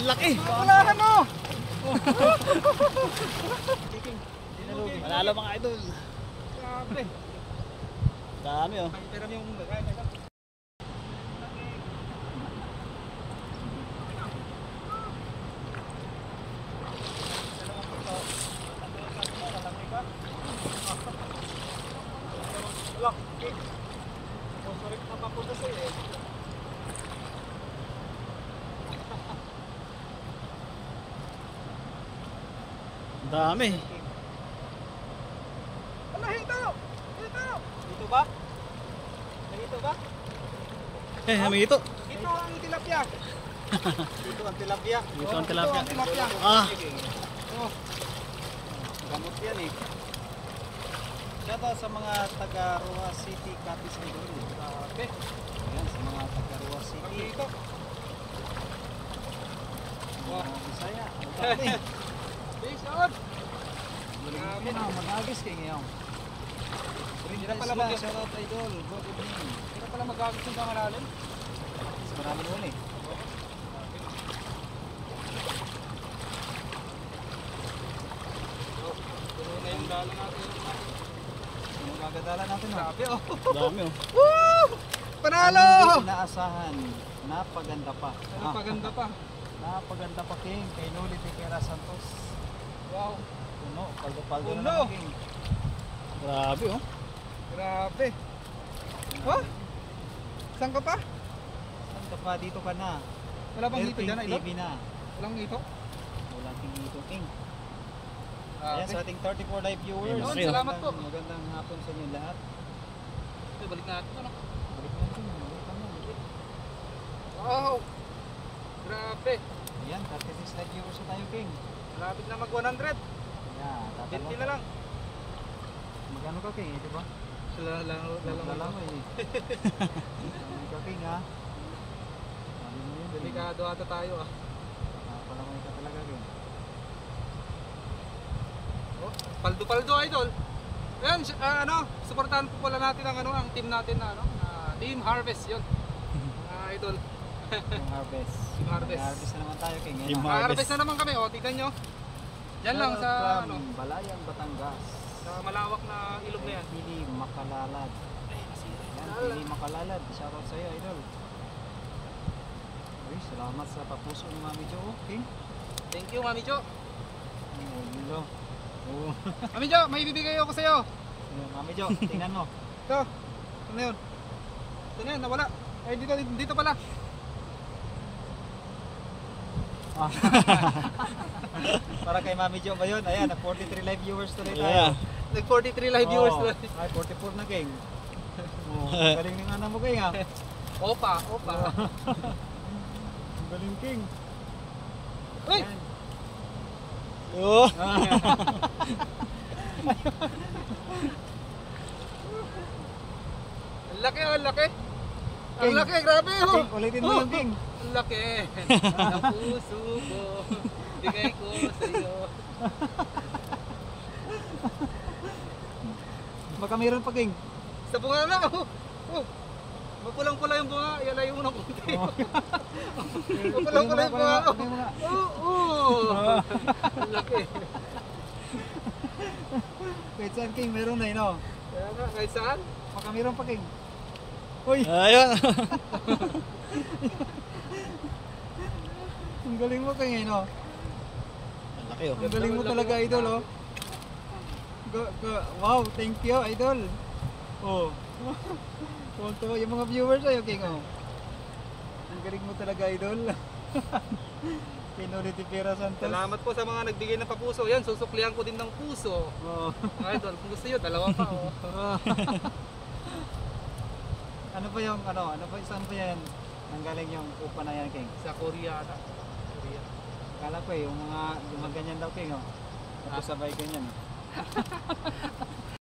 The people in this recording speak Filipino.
Laki! Walahan mo! Manalo mga idol. Grabe. Dami oh. Pera yung Dami. Ano hito? Hito! Dito ba? Dito ba? May ito. Ito ang tilapia. Dito ang tilapia. Dito ang tilapia. Ito ang tilapia. Ah. Oh. Gamot yan eh. Shout sa mga taga Roa City, Capiz Idol. Grabe. Ayan, sa mga taga Roa City. Dito. Wow, Bisaya. Dami. Peace out. Grabe na, mag-agis kayo ngayon. Hindi na pala mag-shout out idol. Good evening. Hindi na pala mag-agis yung pangalalin. Marami noon eh. Puno na yung dala natin. Yung gagadala natin. Grabe oh. Dami oh. Woo! Panalo! Hindi inaasahan. Napaganda pa. Napaganda pa. Napaganda pa King. Kay Noli Piquera Santos. Wow. Puno. Paldo-paldo Puno. na naman King. Grabe oh. Grabe. Oh? Saan ka pa? Saan ka pa? Dito ka na. Wala bang hito dyan, idol? TV na. Walang hito? Walang King dito King. Ayan sa ating 34 live viewers. Yun, Ayun. salamat po. Magandang hapon sa inyo lahat. Balik natin ano? Balik natin. Balik natin. Wow. Grabe. Ayan, 36 live viewers na tayo King. Malapit na mag 100. Ayan, 20 na lang. Magkano ka King? Ito ba? Lalaman. eh. Magkano ka King ha? Sabi mo yun. Delikado ata tayo ah. Palamay ka talaga King. Oh, paldo-paldo idol. Ayan, suportahan po pala natin ang ang team natin na Team Harvest 'yon. Idol. Yung harvest. Team Harvest. Harvest na naman tayo King. Team Harvest na naman kami, tignan nyo. Diyan lang sa Balayang Batangas. sa malawak na ilog na yan. Pili Makalalad. Yan, Pili Makalalad. Shoutout sa iyo, idol. Uy, salamat sa papuso ni Mami Jo. King. Thank you, Mami Jo. Hello. Oh. Mami Jo, may ibibigay ako sa iyo. Mami Jo, tingnan mo. Ito. Ano 'yun? Ito na yun, nawala. Ay, dito pala. Ah. Para kay Mami Jo ba yun? Ayan, nag 43 live viewers tuloy tayo. Yeah. Nag 43 live viewers tuloy. Ay, 44 na King. Oh, galing ng anak mo King ha. Opa. Ang galing King. Uy! Ayan. Oh. Ang laki, ang laki. Ang King. laki, grabe oh. King, ulitin mo yung King. Ang laki. Ang puso ko. Bigay ko sa iyo. Baka mayroon pa King. Sa bunga na. Oh. Mapulang-pula yung bunga. Yan ay unang kunti. Mapulang-pula yung bunga. Oo. Ang laki. Kahit saan King, meron na yun oh. Kaya nga, kahit saan? Baka mayroon pa King. Uy! Ayun. Ang galing mo King eh no? Ang laki oh. Ang galing mo talaga idol oh. Wow, thank you idol. Oh. Tuwa yung mga viewers sa'yo King oh. Ang galing mo talaga idol. Pinuli Piquera Santos. Salamat po sa mga nagbigay ng papuso. Yan, susuklihan ko din ng puso. Oh. Idol, kung gusto nyo, dalawa pa oh. Ano pa yung saan pa yan? Nanggaling yung upa na yan King? Sa Korea ata. Akala ko yung mga ganyan daw King oh. Tapos sabay ganyan.